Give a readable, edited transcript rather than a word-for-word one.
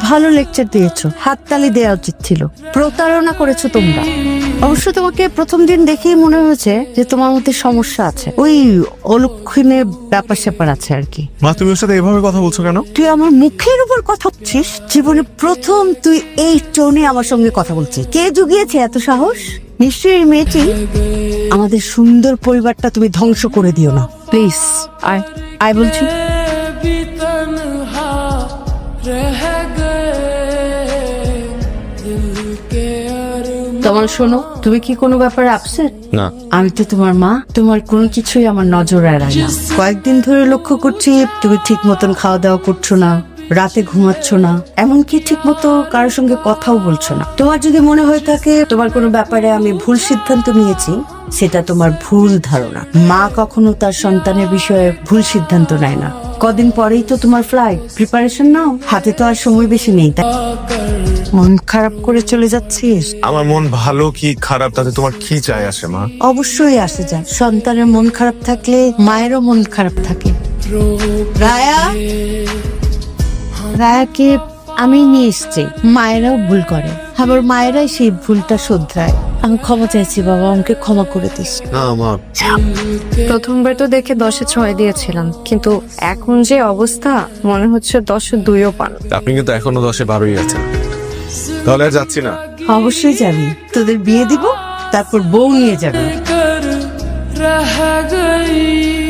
ভালো লেকচার দিয়েছো, হাততালি দেওয়া উচিত ছিল। প্রতারণা করেছো তোমরা। অবশ্য তোমাকে প্রথম দিন দেখেই মনে হয়েছে যে তোমার মধ্যে সমস্যা আছে, ওই অলক্ষণে ব্যাপার স্যাপার আছে আর কি। মা তুমি ওর সাথে এভাবে কথা বলছো কেন? তুই আমার মুখের উপর কথা বলছিস? জীবনে প্রথম তুই এই টোনে আমার সঙ্গে কথা বলছিস। কে জুগিয়েছে এত সাহস? নিশ্চয়ই এই মেয়েটি। আমাদের সুন্দর পরিবারটা তুমি ধ্বংস করে দিও না প্লিজ। আয় আয় বলছি। তোমার শোনো, তুমি কি কোনো ব্যাপারে আপসেট? না। আমি তো তোমার মা, তোমার কোনো কিছুই আমার নজর এড়ায় না। কয়েকদিন ধরে লক্ষ্য করছি তুমি ঠিক মতন খাওয়া দাওয়া করছো না, রাতে ঘুমাচ্ছ না, এমনকি ঠিক মতো কারোর সঙ্গে কথাও বলছো না। তোমার যদি মনে হয়ে থাকে তোমার কোনো ব্যাপারে আমি ভুল সিদ্ধান্ত নিয়েছি, সেটা তোমার ভুল ধারণা। মা কখনো তার সন্তানের বিষয়ে ভুল সিদ্ধান্ত নেয় না। কদিন পরেই তো তোমার ফ্লাইট, প্রিপারেশন নাও, হাতে তো আর সময় বেশি নেই। তাই মন খারাপ করে চলে যাচ্ছিস? আমার মন ভালো কি খারাপ তাতে তোমার কি চাই আসে মা? অবশ্যই আসে যায়। সন্তানের মন খারাপ থাকলে মায়েরও মন খারাপ থাকে। রায়া, রায়াকে আমি নিয়ে এসছি। মায়েরাও ভুল করে, আবার মায়েরাই সেই ভুলটা শোধরায়। আমি ক্ষমা চাইছি বাবা, আমাকে ক্ষমা করে দিস। না মা, প্রথমবার তো দেখে 10-এ 6 দিয়েছিলাম, কিন্তু এখন যে অবস্থা মনে হচ্ছে 10-এ 2ও পান। আপনি কিন্তু এখনো 10-এ 12ই আছেন। তাহলে আর যাচ্ছি না। অবশ্যই যাবি, তোদের বিয়ে দিব, তারপর বউ নিয়ে যাবি। रह गई